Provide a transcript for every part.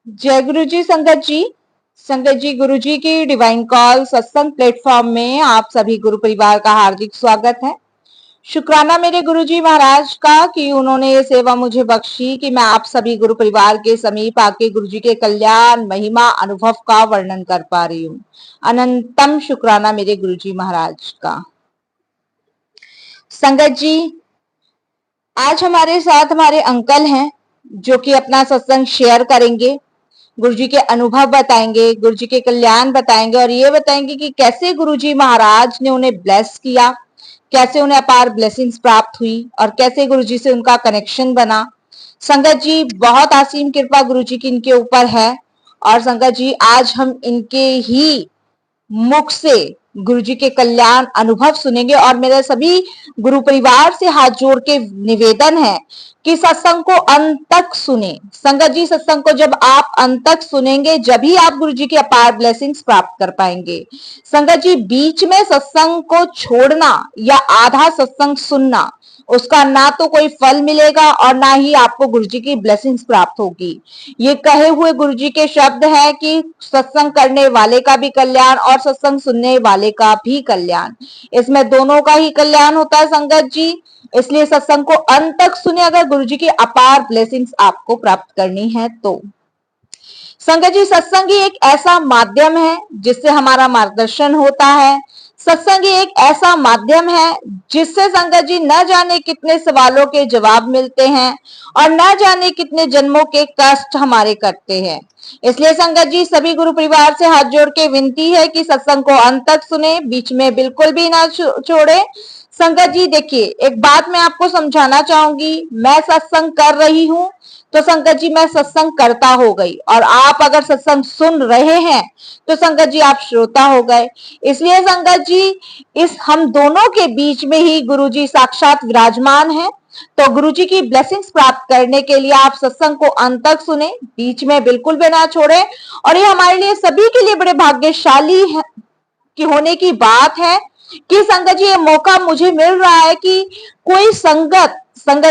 जय गुरु जी। संगत जी गुरु जी की डिवाइन कॉल सत्संग प्लेटफॉर्म में आप सभी गुरु परिवार का हार्दिक स्वागत है। शुक्राना मेरे गुरु जी महाराज का कि उन्होंने ये सेवा मुझे बख्शी कि मैं आप सभी गुरु परिवार के समीप आके गुरु जी के कल्याण महिमा अनुभव का वर्णन कर पा रही हूँ। अनंतम शुक्राना मेरे गुरु जी महाराज का। संगत जी, आज हमारे साथ हमारे अंकल हैं जो कि अपना सत्संग शेयर करेंगे, गुरुजी के अनुभव बताएंगे, गुरुजी के कल्याण बताएंगे और ये बताएंगे कि कैसे गुरुजी महाराज ने उन्हें ब्लेस किया, कैसे उन्हें अपार ब्लेसिंग्स प्राप्त हुई और कैसे गुरुजी से उनका कनेक्शन बना। संगत जी, बहुत असीम कृपा गुरुजी की इनके ऊपर है और संगत जी आज हम इनके ही मुख से गुरुजी के कल्याण अनुभव सुनेंगे और मेरे सभी गुरु परिवार से हाथ जोड़ के निवेदन है कि सत्संग को अंत तक सुने। संगत जी, सत्संग को जब आप अंत तक सुनेंगे जब ही आप गुरुजी की अपार ब्लेसिंग्स प्राप्त कर पाएंगे। संगत जी, बीच में सत्संग को छोड़ना या आधा सत्संग सुनना, उसका ना तो कोई फल मिलेगा और ना ही आपको गुरुजी की ब्लेसिंग्स प्राप्त होगी। ये कहे हुए गुरुजी के शब्द है कि सत्संग करने वाले का भी कल्याण और सत्संग सुनने वाले का भी कल्याण, इसमें दोनों का ही कल्याण होता है संगत जी। इसलिए सत्संग को अंत तक सुने अगर गुरुजी की अपार ब्लेसिंग्स आपको प्राप्त करनी है तो। संगत जी, सत्संग ही एक ऐसा माध्यम है जिससे हमारा मार्गदर्शन होता है। सत्संग ही एक ऐसा माध्यम है जिससे संगत जी न जाने कितने सवालों के जवाब मिलते हैं और न जाने कितने जन्मों के कष्ट हमारे कटते हैं। इसलिए संगत जी, सभी गुरु परिवार से हाथ जोड़ के विनती है कि सत्संग को अंत तक सुने, बीच में बिल्कुल भी ना छोड़े। संगत जी देखिए, एक बात मैं आपको समझाना चाहूंगी, मैं सत्संग कर रही हूँ तो संगत जी मैं सत्संग करता हो गई और आप अगर सत्संग सुन रहे हैं तो संगत जी आप श्रोता हो गए। इसलिए संगत जी, इस हम दोनों के बीच में ही गुरु जी साक्षात विराजमान है। तो गुरु जी की ब्लेसिंग्स प्राप्त करने के लिए आप सत्संग को अंत तक सुने, बीच में बिल्कुल भी ना छोड़े। और ये हमारे लिए सभी के लिए बड़े भाग्यशाली की होने की बात है कि संगत जी ये मौका मुझे मिल रहा है कि कोई संगत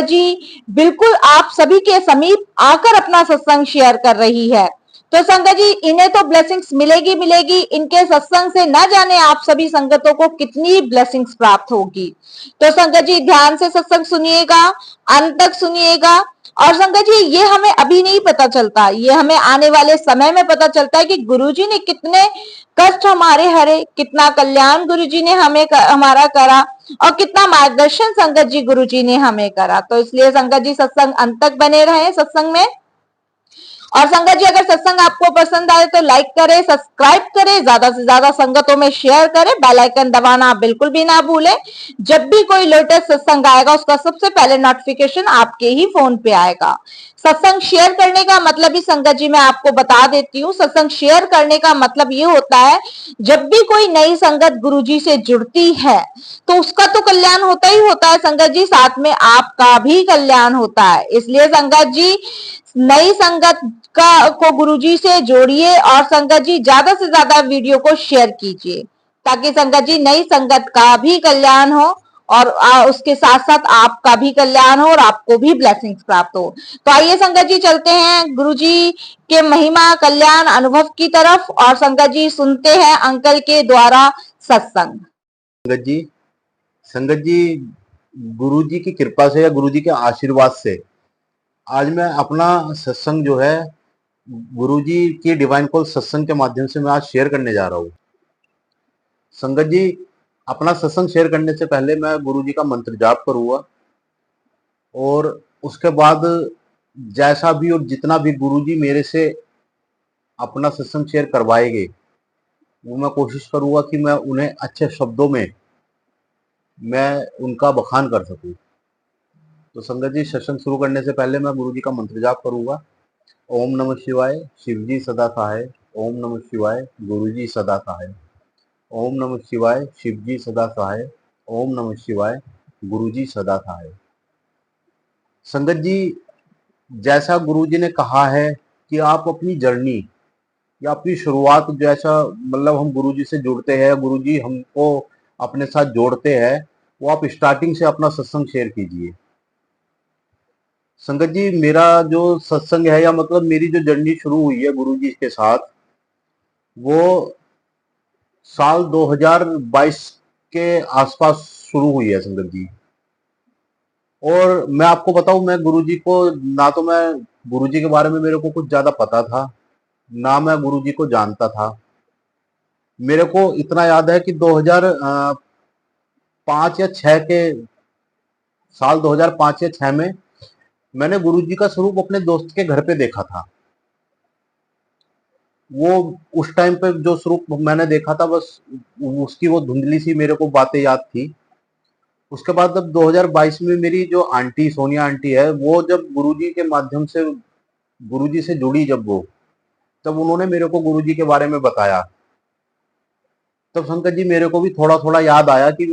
जी बिल्कुल आप सभी के समीप आकर अपना सत्संग शेयर कर रही है। तो संगत जी, इन्हें तो ब्लेसिंग्स मिलेगी मिलेगी, इनके सत्संग से न जाने आप सभी संगतों को कितनी ब्लेसिंग्स प्राप्त होगी। तो संगत जी ध्यान से सत्संग सुनिएगा, अंत तक सुनिएगा। और संगत जी, ये हमें अभी नहीं पता चलता, ये हमें आने वाले समय में पता चलता है कि गुरुजी ने कितने कष्ट हमारे हरे, कितना कल्याण गुरुजी ने हमारा करा और कितना मार्गदर्शन संगत जी गुरुजी ने हमें करा। तो इसलिए संगत जी सत्संग अंत तक बने रहे सत्संग में। और संगत जी, अगर सत्संग आपको पसंद आए तो लाइक करें, सब्सक्राइब करें, ज्यादा से ज्यादा संगतों में शेयर करें, बेल आइकन दबाना बिल्कुल भी ना भूलें। जब भी कोई लेटेस्ट सत्संग आएगा उसका सबसे पहले नोटिफिकेशन आपके ही फोन पे आएगा। सत्संग शेयर करने का मतलब ही संगत जी मैं आपको बता देती हूँ, सत्संग शेयर करने का मतलब ये होता है जब भी कोई नई संगत गुरुजी से जुड़ती है तो उसका तो कल्याण होता ही होता है संगत जी, साथ में आपका भी कल्याण होता है। इसलिए संगत जी नई संगत का को गुरुजी से जोड़िए और संगत जी ज्यादा से ज्यादा वीडियो को शेयर कीजिए ताकि संगत जी नई संगत का भी कल्याण हो और उसके साथ साथ आपका भी कल्याण हो और आपको भी ब्लेसिंग्स प्राप्त हो। तो आइए संगत जी चलते हैं गुरुजी के महिमा कल्याण अनुभव की तरफ और संगत जी सुनते हैं अंकल के द्वारा सत्संग। संगत जी गुरु जी की कृपा से या गुरु जी के आशीर्वाद से आज मैं अपना सत्संग जो है गुरु जी की डिवाइन कॉल सत्संग के माध्यम से मैं आज शेयर करने जा रहा हूँ। संगत जी, अपना सत्संग शेयर करने से पहले मैं गुरु जी का मंत्र जाप करूँगा और उसके बाद जैसा भी और जितना भी गुरु जी मेरे से अपना सत्संग शेयर करवाएंगे वो मैं कोशिश करूँगा कि मैं उन्हें अच्छे शब्दों में मैं उनका बखान कर सकूँ। तो संगत जी, सत्संग शुरू करने से पहले मैं गुरु जी का मंत्र जाप करूँगा। ओम नमः शिवाय, शिव जी सदा सहाय। ओम नमः शिवाय, गुरु जी सदा सहाय। ओम नमः शिवाय, शिव जी सदा सहाय। ओम नमः शिवाय, गुरु जी सदा सहाय। संगत जी, जैसा गुरु जी ने कहा है कि आप अपनी जर्नी या अपनी शुरुआत जैसा मतलब हम गुरु जी से जुड़ते हैं, गुरु जी हमको अपने साथ जोड़ते हैं, वो आप स्टार्टिंग से अपना सत्संग शेयर कीजिए। संगत जी, मेरा जो सत्संग है, या मतलब मेरी जो जर्नी शुरू हुई है गुरु जी के साथ, वो साल 2022 के आसपास शुरू हुई है संगत जी। और मैं आपको बताऊं, मैं गुरुजी को, ना तो मैं गुरुजी के बारे में मेरे को कुछ ज्यादा पता था, ना मैं गुरुजी को जानता था। मेरे को इतना याद है कि 2005 या 6 के साल 2005 या 6 में मैंने गुरुजी का स्वरूप अपने दोस्त के घर पे देखा था। वो उस टाइम पे जो स्वरूप मैंने देखा था, बस उसकी वो धुंधली सी मेरे को बातें याद थी। उसके बाद जब 2022 में मेरी जो आंटी सोनिया आंटी है, वो जब गुरुजी के माध्यम से गुरुजी से जुड़ी, जब वो, तब उन्होंने मेरे को गुरुजी के बारे में बताया। तब शंकर जी मेरे को भी थोड़ा थोड़ा याद आया कि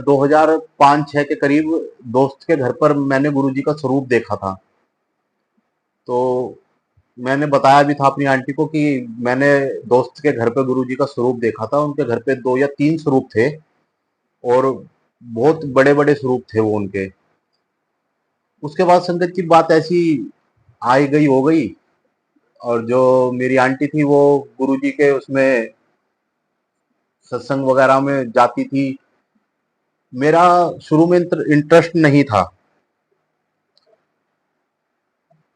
2005-6 के करीब दोस्त के घर पर मैंने गुरुजी का स्वरूप देखा था। तो मैंने बताया भी था अपनी आंटी को कि मैंने दोस्त के घर पे गुरुजी का स्वरूप देखा था। उनके घर पे 2 या 3 स्वरूप थे, और बहुत बड़े बड़े स्वरूप थे वो उनके। उसके बाद संगत की बात ऐसी आई गई हो गई, और जो मेरी आंटी थी वो गुरुजी के उसमें सत्संग वगैरह में जाती थी। मेरा शुरू में इंटरेस्ट नहीं था,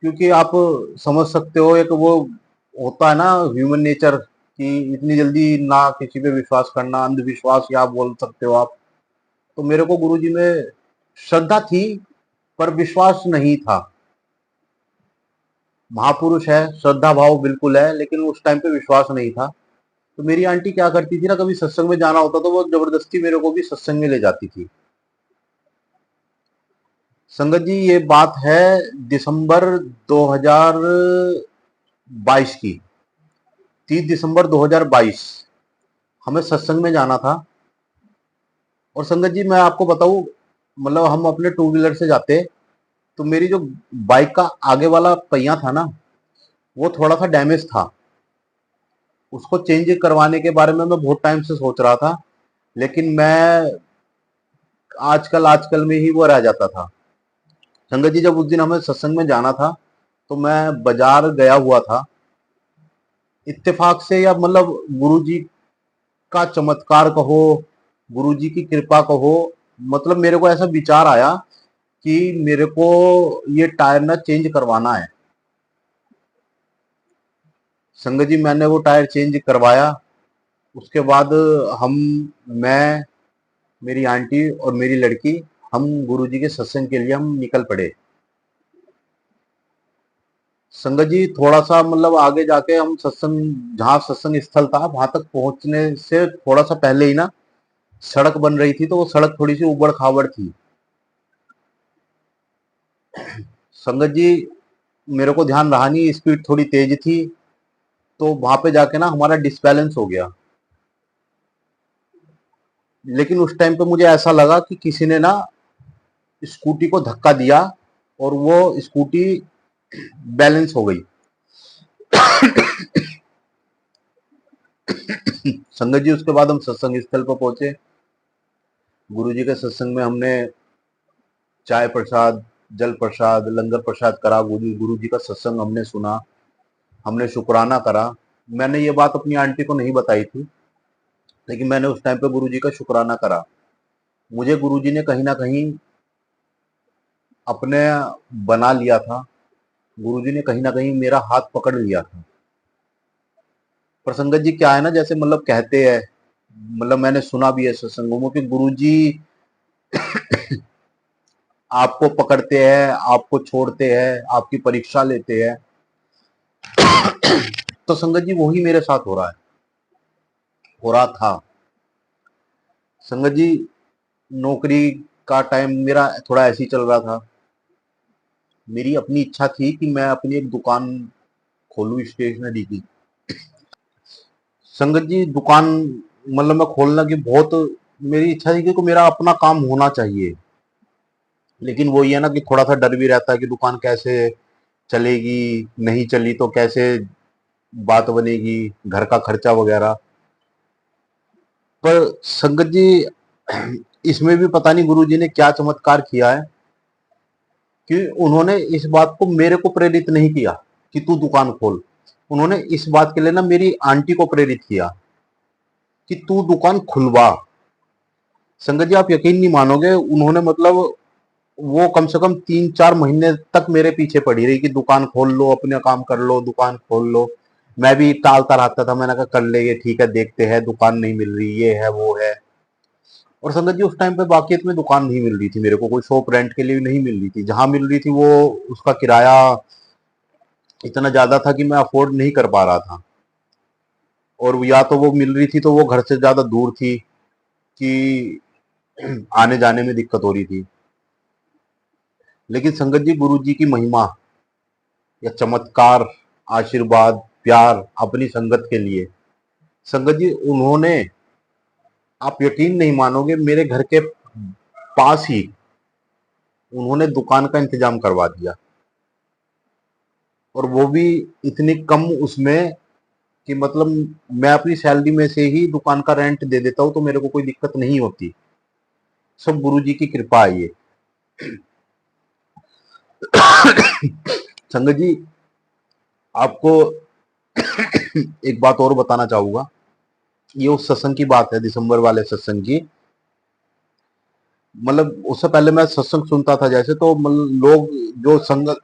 क्योंकि आप समझ सकते हो, एक वो होता है ना ह्यूमन नेचर, कि इतनी जल्दी ना किसी पे विश्वास करना, अंधविश्वास या बोल सकते हो आप। तो मेरे को गुरुजी में श्रद्धा थी, पर विश्वास नहीं था। महापुरुष है, श्रद्धा भाव बिल्कुल है, लेकिन उस टाइम पे विश्वास नहीं था। तो मेरी आंटी क्या करती थी ना, कभी सत्संग में जाना होता तो वो जबरदस्ती मेरे को भी सत्संग में ले जाती थी। संगत जी, ये बात है दिसंबर 2022 की, 30 दिसंबर 2022 हमें सत्संग में जाना था। और संगत जी मैं आपको बताऊं, मतलब हम अपने टू व्हीलर से जाते, तो मेरी जो बाइक का आगे वाला पहिया था ना, वो थोड़ा सा डैमेज था। उसको चेंज करवाने के बारे में मैं बहुत टाइम से सोच रहा था, लेकिन मैं आजकल आजकल में ही वो रह जाता था। संगत जी, जब उस दिन हमें सत्संग में जाना था, तो मैं बाजार गया हुआ था इत्तेफाक से, या मतलब गुरुजी का चमत्कार कहो, गुरुजी की कृपा कहो, मतलब मेरे को ऐसा विचार आया कि मेरे को ये टायर ना चेंज करवाना है। संगत जी, मैंने वो टायर चेंज करवाया। उसके बाद हम, मैं, मेरी आंटी और मेरी लड़की, हम गुरुजी के सत्संग के लिए हम निकल पड़े। संगत जी, थोड़ा सा मतलब आगे जाके हम सत्संग, जहाँ सत्संग स्थल था, वहां तक पहुंचने से थोड़ा सा पहले ही ना सड़क बन रही थी। तो वो सड़क थोड़ी सी उबड़ खाबड़ थी। संगत जी, मेरे को ध्यान रहा नहीं, स्पीड थोड़ी तेज थी, तो वहां पे जाके ना हमारा डिसबैलेंस हो गया। लेकिन उस टाइम पे मुझे ऐसा लगा कि किसी ने ना स्कूटी को धक्का दिया, और वो स्कूटी बैलेंस हो गई। संगत जी, उसके बाद हम सत्संग स्थल पर पहुंचे। गुरुजी के सत्संग में हमने चाय प्रसाद, जल प्रसाद, लंगर प्रसाद करा। गुरु जी का सत्संग हमने सुना, हमने शुक्राना करा। मैंने ये बात अपनी आंटी को नहीं बताई थी, लेकिन मैंने उस टाइम पे गुरु जी का शुक्राना करा। मुझे गुरु जी ने कहीं ना कहीं अपने बना लिया था। गुरु जी ने कहीं ना कहीं मेरा हाथ पकड़ लिया था। पर संगत जी, क्या है ना, जैसे मतलब कहते हैं, मतलब मैंने सुना भी है सत्संगों में, कि गुरु जी आपको पकड़ते हैं, आपको छोड़ते हैं, आपकी परीक्षा लेते हैं। तो संगत जी, वही मेरे साथ हो रहा है, हो रहा था। संगत जी, नौकरी का टाइम मेरा थोड़ा ऐसे ही चल रहा था। मेरी अपनी इच्छा थी कि मैं अपनी एक दुकान खोलूं स्टेशनरी की। संगत जी, दुकान मतलब मैं खोलना की बहुत मेरी इच्छा थी, क्योंकि मेरा अपना काम होना चाहिए। लेकिन वो ये ना कि थोड़ा सा डर भी रहता है कि दुकान कैसे चलेगी, नहीं चली तो कैसे बात बनेगी, घर का खर्चा वगैरह। पर संगत जी, इसमें भी पता नहीं गुरुजी ने क्या चमत्कार किया है। कि उन्होंने इस बात को मेरे को प्रेरित नहीं किया कि तू दुकान खोल। उन्होंने इस बात के लिए ना मेरी आंटी को प्रेरित किया कि तू दुकान खुलवा। संगत जी आप यकीन नहीं मानोगे, उन्होंने मतलब वो कम से कम 3-4 महीने तक मेरे पीछे पड़ी रही कि दुकान खोल लो, अपना काम कर लो, दुकान खोल लो। मैं भी टालता रहता था, मैंने कहा कर लेंगे, ठीक है, देखते हैं, दुकान नहीं मिल रही, ये है वो है। और संगत जी उस टाइम पे बाकियत में दुकान नहीं मिल रही थी मेरे को, कोई शॉप रेंट के लिए नहीं मिल रही थी। जहां मिल रही थी वो उसका किराया इतना ज्यादा था कि मैं अफोर्ड नहीं कर पा रहा था, और या तो वो मिल रही थी तो वो घर से ज्यादा दूर थी कि आने जाने में दिक्कत हो रही थी। लेकिन संगत जी गुरु जी की महिमा या चमत्कार, आशीर्वाद, प्यार अपनी संगत के लिए, संगत जी उन्होंने, आप यकीन नहीं मानोगे, मेरे घर के पास ही उन्होंने दुकान का इंतजाम करवा दिया, और वो भी इतनी कम उसमें कि मतलब मैं अपनी सैलरी में से ही दुकान का रेंट दे देता हूँ, तो मेरे को कोई दिक्कत नहीं होती। सब गुरु जी की कृपा है ये। संगत जी आपको एक बात और बताना चाहूंगा, ये उस सत्संग की बात है, दिसंबर वाले सत्संग की। मतलब उससे पहले मैं सत्संग सुनता था जैसे, तो मतलब लोग जो संगत,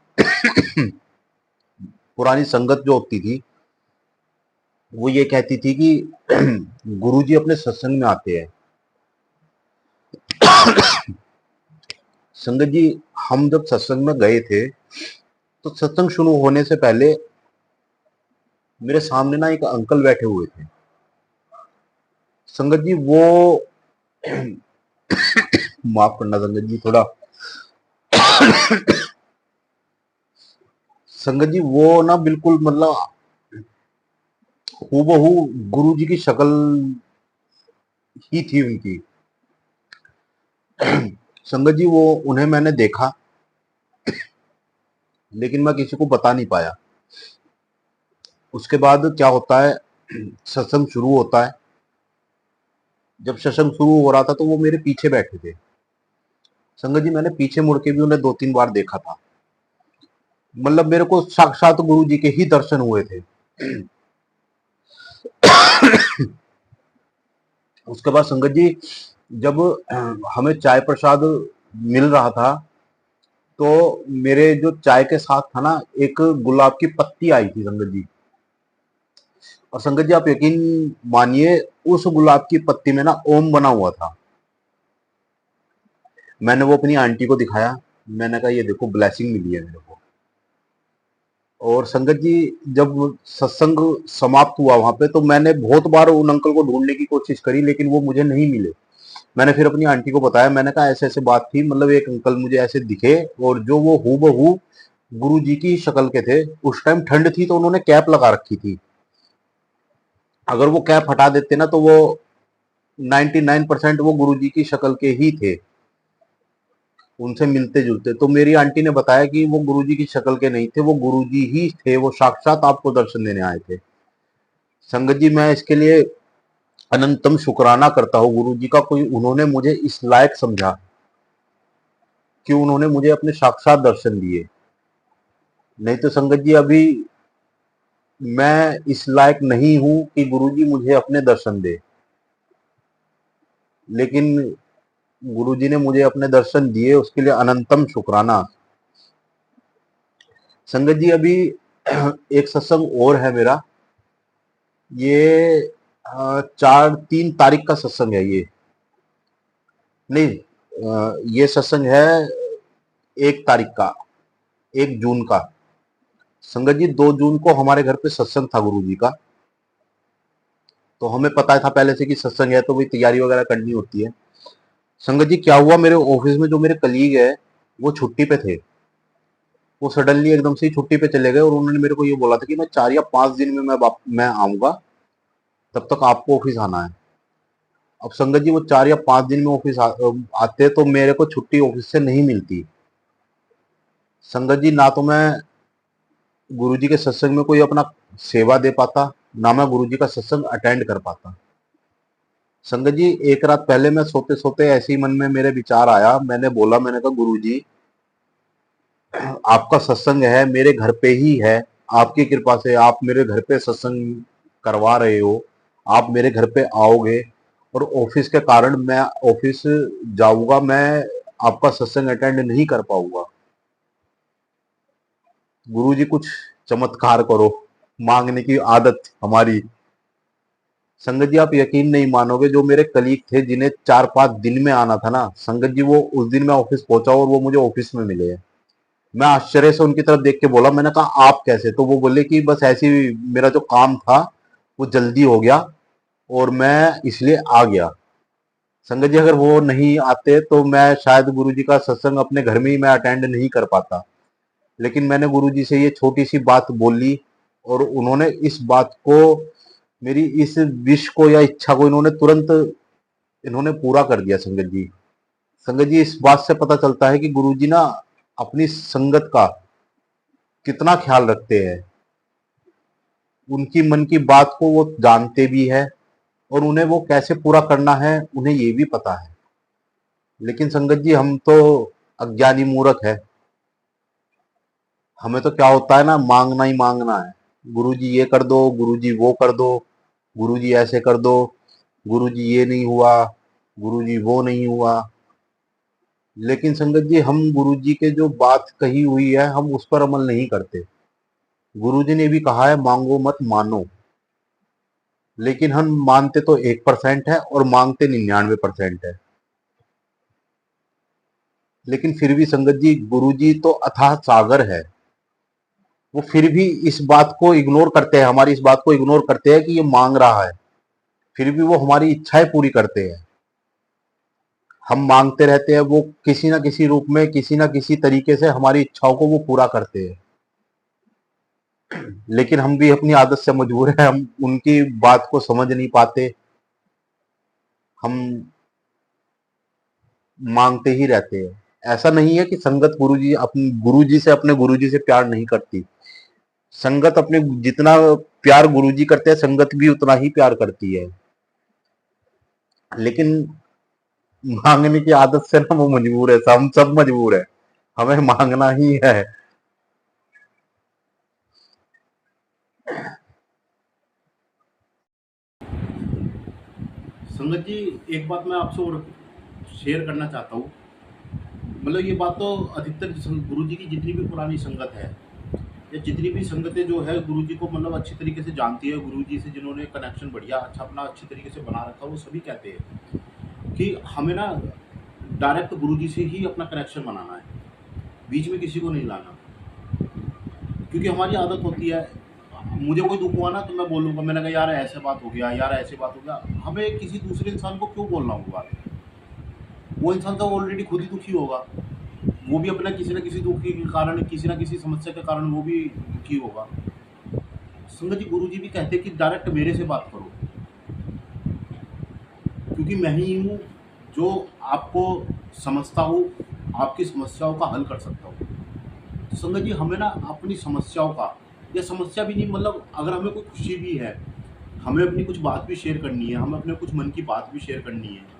पुरानी संगत जो होती थी वो ये कहती थी कि गुरुजी अपने सत्संग में आते हैं। संगत जी हम जब सत्संग में गए थे तो सत्संग शुरू होने से पहले मेरे सामने ना एक अंकल बैठे हुए थे। संगत जी वो माफ करना संगत जी थोड़ा, संगत जी वो ना बिल्कुल मतलब हूबहू गुरु जी की शक्ल ही थी उनकी। संगत जी वो उन्हें मैंने देखा, लेकिन मैं किसी को बता नहीं पाया। उसके बाद क्या होता है, सत्संग शुरू होता है। जब सत्संग शुरू हो रहा था तो वो मेरे पीछे बैठे थे। संगत जी मैंने पीछे मुड़ के भी उन्हें 2-3 बार देखा था। मतलब मेरे को साक्षात गुरु जी के ही दर्शन हुए थे। उसके बाद संगत जी जब हमें चाय प्रसाद मिल रहा था, तो मेरे जो चाय के साथ था ना, एक गुलाब की पत्ती आई थी संगत जी। और संगत जी आप यकीन मानिए, उस गुलाब की पत्ती में ना ओम बना हुआ था। मैंने वो अपनी आंटी को दिखाया, मैंने कहा ये देखो ब्लेसिंग मिली है मेरे को। और संगत जी जब सत्संग समाप्त हुआ वहां पे, तो मैंने बहुत बार उन अंकल को ढूंढने की कोशिश करी, लेकिन वो मुझे नहीं मिले। मैंने फिर अपनी आंटी को बताया, मैंने कहा ऐसे ऐसे बात थी, मतलब एक अंकल मुझे ऐसे दिखे, और जो वो हूबहू गुरु जी की शक्ल के थे। उस टाइम ठंड थी तो उन्होंने कैप लगा रखी थी। अगर वो कैप हटा देते ना तो वो 99% वो गुरु जी की शक्ल के ही थे, उनसे मिलते जुलते। तो मेरी आंटी ने बताया कि वो गुरुजी की शक्ल के नहीं थे, वो गुरुजी ही थे, वो साक्षात आपको दर्शन देने आए थे। संगत जी मैं इसके लिए अनंतम शुक्राना करता हूँ गुरु जी का, कोई उन्होंने मुझे इस लायक समझा कि उन्होंने मुझे अपने साक्षात दर्शन दिए। नहीं तो संगत जी अभी मैं इस लायक नहीं हूं कि गुरु जी मुझे अपने दर्शन दे, लेकिन गुरु जी ने मुझे अपने दर्शन दिए, उसके लिए अनंतम शुक्राना। संगत जी अभी एक सत्संग और है मेरा, ये 3 तारीख का सत्संग है ये। नहीं, ये सत्संग है 1 तारीख का, 1 जून का। संगत जी 2 जून को हमारे घर पे सत्संग था गुरु जी का। तो हमें पता था पहले से कि सत्संग है, तो वही तैयारी वगैरह करनी होती है। संगत जी क्या हुआ, मेरे ऑफिस में जो मेरे कलीग है वो छुट्टी पे थे। वो सडनली एकदम से ही छुट्टी पे चले गए, और उन्होंने मेरे को ये बोला था कि मैं 4 या 5 दिन में मैं आऊंगा, तब तक आपको ऑफिस आना है। अब संगत जी वो 4 या 5 दिन में ऑफिस आते तो मेरे को छुट्टी ऑफिस से नहीं मिलती। संगत जी ना तो मैं गुरु जी के सत्संग में कोई अपना सेवा दे पाता, ना मैं गुरु जी का सत्संग अटेंड कर पाता। संगत जी एक रात पहले मैं सोते सोते ऐसे ही मन में मेरे विचार आया, मैंने बोला, मैंने कहा गुरु जी आपका सत्संग है मेरे घर पे ही है, आपकी कृपा से आप मेरे घर पे सत्संग करवा रहे हो, आप मेरे घर पे आओगे और ऑफिस के कारण मैं ऑफिस जाऊंगा, मैं आपका सत्संग अटेंड नहीं कर पाऊंगा। गुरुजी कुछ चमत्कार करो, मांगने की आदत हमारी। संगत जी आप यकीन नहीं मानोगे, जो मेरे कलीग थे जिन्हें 4-5 दिन में आना था ना संगत जी, वो उस दिन मैं ऑफिस पहुंचा और वो मुझे ऑफिस में मिले हैं। मैं आश्चर्य से उनकी तरफ देख के बोला, मैंने कहा आप कैसे? तो वो बोले कि बस ऐसे ही मेरा जो काम था वो जल्दी हो गया और मैं इसलिए आ गया। संगत जी अगर वो नहीं आते तो मैं शायद गुरुजी का सत्संग अपने घर में ही मैं अटेंड नहीं कर पाता। लेकिन मैंने गुरुजी से ये छोटी सी बात बोली और उन्होंने इस बात को, मेरी इस विश को या इच्छा को इन्होंने तुरंत इन्होंने पूरा कर दिया। संगत जी, संगत जी इस बात से पता चलता है कि गुरुजी ना अपनी संगत का कितना ख्याल रखते हैं। उनकी मन की बात को वो जानते भी है और उन्हें वो कैसे पूरा करना है उन्हें ये भी पता है। लेकिन संगत जी हम तो अज्ञानी मूर्ख है, हमें तो क्या होता है ना, मांगना ही मांगना है। गुरुजी ये कर दो, गुरुजी वो कर दो, गुरुजी ऐसे कर दो, गुरुजी ये नहीं हुआ, गुरुजी वो नहीं हुआ। लेकिन संगत जी हम गुरुजी के जो बात कही हुई है हम उस पर अमल नहीं करते। गुरुजी ने भी कहा है मांगो मत मानो, लेकिन हम मानते तो 1% है और मांगते 99% है। लेकिन फिर भी संगत जी गुरुजी तो अथाह सागर है, वो फिर भी इस बात को इग्नोर करते हैं, हमारी इस बात को इग्नोर करते हैं कि ये मांग रहा है। फिर भी वो हमारी इच्छाएं पूरी करते हैं। हम मांगते रहते हैं, वो किसी ना किसी रूप में किसी ना किसी तरीके से हमारी इच्छाओं को वो पूरा करते हैं। लेकिन हम भी अपनी आदत से मजबूर हैं, हम उनकी बात को समझ नहीं पाते, हम मांगते ही रहते हैं। ऐसा नहीं है कि संगत गुरुजी अपने गुरुजी से प्यार नहीं करती। संगत अपने जितना प्यार गुरुजी करते हैं संगत भी उतना ही प्यार करती है। लेकिन मांगने की आदत से ना वो मजबूर है, हम सब मजबूर है, हमें मांगना ही है। संगत जी एक बात मैं आपसे और शेयर करना चाहता हूँ। मतलब ये बात तो अधिकतर गुरु जी की जितनी भी पुरानी संगत है या जितनी भी संगतें जो है गुरु जी को मतलब अच्छी तरीके से जानती है, गुरु जी से जिन्होंने कनेक्शन बढ़िया अच्छा अपना अच्छी तरीके से बना रखा, वो सभी कहते हैं कि हमें ना डायरेक्ट गुरु जी से ही अपना कनेक्शन बनाना है, बीच में किसी को नहीं लाना। क्योंकि हमारी आदत होती है, मुझे कोई दुख हुआ ना तो मैं बोलूँगा, मैंने कहा यार ऐसे बात हो गया, यार ऐसे बात हो गया, हमें किसी दूसरे इंसान को क्यों बोलना वो बात? वो इंसान तो ऑलरेडी खुद ही दुखी होगा, वो भी अपना किसी न किसी दुख के कारण, किसी न किसी समस्या के कारण वो भी दुखी होगा। संगत जी गुरु जी भी कहते हैं कि डायरेक्ट मेरे से बात करो, क्योंकि मैं ही हूँ जो आपको समझता हूँ, आपकी समस्याओं का हल कर सकता हूँ। तो संगत जी हमें ना अपनी समस्याओं का, या समस्या भी नहीं, मतलब अगर हमें कोई खुशी भी है, हमें अपनी कुछ बात भी शेयर करनी है, हमें अपने कुछ मन की बात भी शेयर करनी है,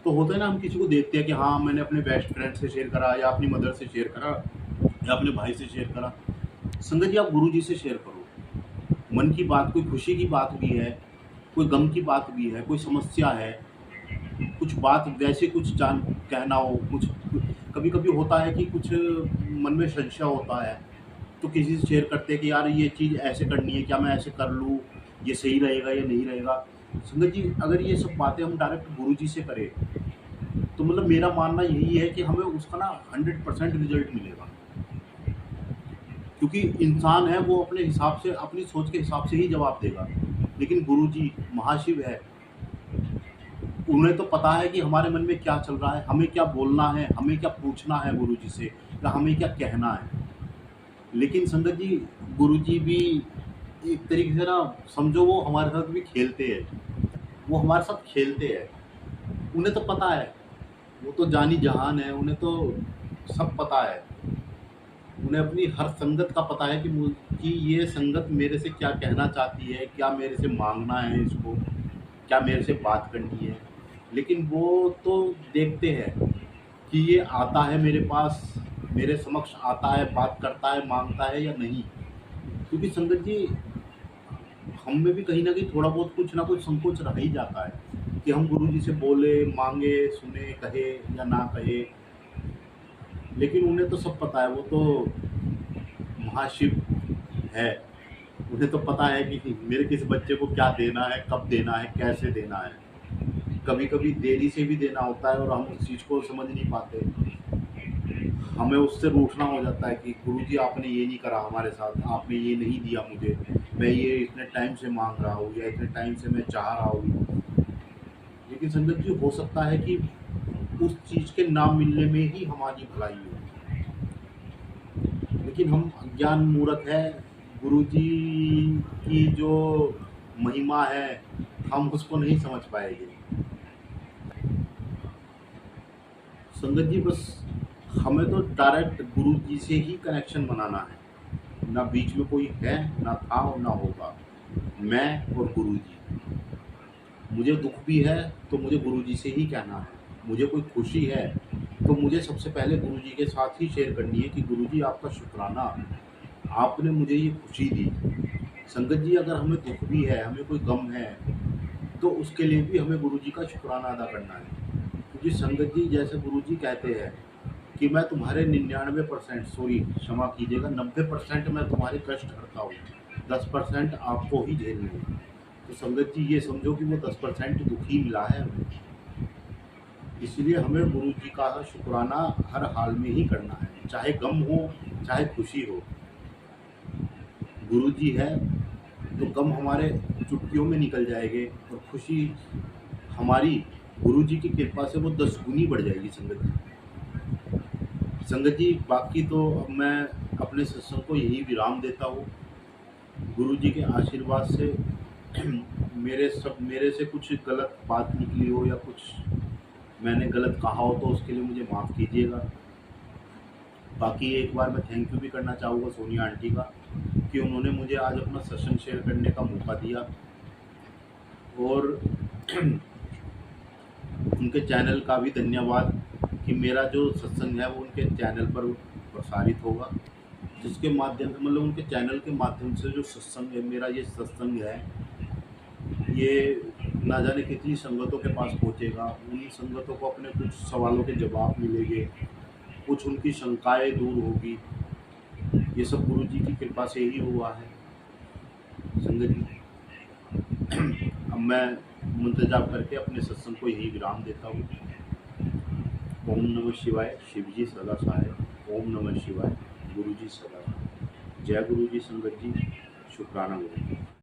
तो होता है ना हम किसी को देखते हैं कि हाँ मैंने अपने बेस्ट फ्रेंड से शेयर करा, या अपनी मदर से शेयर करा, या अपने भाई से शेयर करा। संगत जी आप गुरु जी से शेयर करो मन की बात, कोई खुशी की बात भी है, कोई गम की बात भी है, कोई समस्या है, कुछ बात वैसे कुछ जान कहना हो, कुछ कभी कभी होता है कि कुछ मन में संशय होता है, तो किसी से शेयर करते हैं कि यार ये चीज़ ऐसे करनी है, क्या मैं ऐसे कर लूँ, ये सही रहेगा या नहीं रहेगा। संगत जी अगर ये सब बातें हम डायरेक्ट गुरु जी से करें तो मतलब मेरा मानना यही है कि हमें उसका ना 100% रिजल्ट मिलेगा। क्योंकि इंसान है वो अपने हिसाब से, अपनी सोच के हिसाब से ही जवाब देगा, लेकिन गुरु जी महाशिव है, उन्हें तो पता है कि हमारे मन में क्या चल रहा है, हमें क्या बोलना है, हमें क्या पूछना है गुरु जी से, या हमें क्या कहना है। लेकिन संगत जी गुरु जी भी एक तरीके से ना समझो वो हमारे साथ भी खेलते हैं, वो हमारे साथ खेलते हैं, उन्हें तो पता है, वो तो जानी जहान है, उन्हें तो सब पता है, उन्हें अपनी हर संगत का पता है कि ये संगत मेरे से क्या कहना चाहती है, क्या मेरे से मांगना है इसको, क्या मेरे से बात करनी है। लेकिन वो तो देखते हैं कि ये आता है मेरे पास, मेरे समक्ष आता है, बात करता है, मांगता है या नहीं। क्योंकि संगत जी, हम में भी कहीं ना कहीं थोड़ा बहुत कुछ ना कुछ संकोच रह ही जाता है कि हम गुरु जी से बोले, मांगे, सुने, कहे या ना कहे। लेकिन उन्हें तो सब पता है, वो तो महाशिव है। उन्हें तो पता है कि मेरे किस बच्चे को क्या देना है, कब देना है, कैसे देना है। कभी कभी देरी से भी देना होता है और हम उस चीज़ को समझ नहीं पाते। हमें उससे रूठना हो जाता है कि गुरुजी आपने ये नहीं करा हमारे साथ, आपने ये नहीं दिया मुझे, मैं ये इतने टाइम से मांग रहा हूँ या इतने टाइम से मैं चाह रहा हूँ। लेकिन संगत जी, हो सकता है कि उस चीज़ के ना मिलने में ही हमारी भलाई हो। लेकिन हम अज्ञान मूर्ख है, गुरुजी की जो महिमा है हम उसको नहीं समझ पाएंगे। संगत जी, बस हमें तो डायरेक्ट गुरु जी से ही कनेक्शन बनाना है। ना बीच में कोई है, ना था और ना होगा। मैं और गुरु जी। मुझे दुख भी है तो मुझे गुरु जी से ही कहना है। मुझे कोई खुशी है तो मुझे सबसे पहले गुरु जी के साथ ही शेयर करनी है कि गुरु जी आपका शुक्राना, आपने मुझे ये खुशी दी। संगत जी, अगर हमें दुख भी है, हमें कोई गम है, तो उसके लिए भी हमें गुरु जी का शुक्राना अदा करना है। क्योंकि संगत जी, जैसे गुरु जी कहते हैं कि मैं तुम्हारे 99% सॉरी क्षमा कीजिएगा 90% मैं तुम्हारे कष्ट हरता हूँ, 10% आपको ही झेलने हैं। तो संगत जी, ये समझो कि वो 10% दुख ही मिला है हमें। इसलिए हमें गुरु जी का शुक्राना हर हाल में ही करना है, चाहे गम हो चाहे खुशी हो। गुरु जी है तो गम हमारे चुटकियों में निकल जाएंगे और खुशी हमारी गुरु जी की कृपा से वो 10 गुनी बढ़ जाएगी। संगत जी, बाकी तो अब मैं अपने सत्संग को यही विराम देता हूँ। गुरु जी के आशीर्वाद से मेरे से कुछ गलत बात निकली हो या कुछ मैंने गलत कहा हो तो उसके लिए मुझे माफ़ कीजिएगा। बाकी एक बार मैं थैंक यू भी करना चाहूँगा सोनिया आंटी का कि उन्होंने मुझे आज अपना सत्संग शेयर करने का मौका दिया। और उनके चैनल का भी धन्यवाद कि मेरा जो सत्संग है वो उनके चैनल पर प्रसारित होगा, जिसके माध्यम से मतलब उनके चैनल के माध्यम से जो सत्संग है, मेरा ये सत्संग है, ये ना जाने कितनी संगतों के पास पहुंचेगा। उन संगतों को अपने कुछ सवालों के जवाब मिलेंगे, कुछ उनकी शंकाएं दूर होगी। ये सब गुरु जी की कृपा से ही हुआ है। संगत जी, अब मैं मंत्र जाप करके अपने सत्संग को यही विराम देता हूँ। ओम नमः शिवाय, शिव जी सदा सहाय। ओम नमः शिवाय, गुरु जी सदा सहाय। जय गुरु जी। संगत जी, शुक्राना गुरु जी।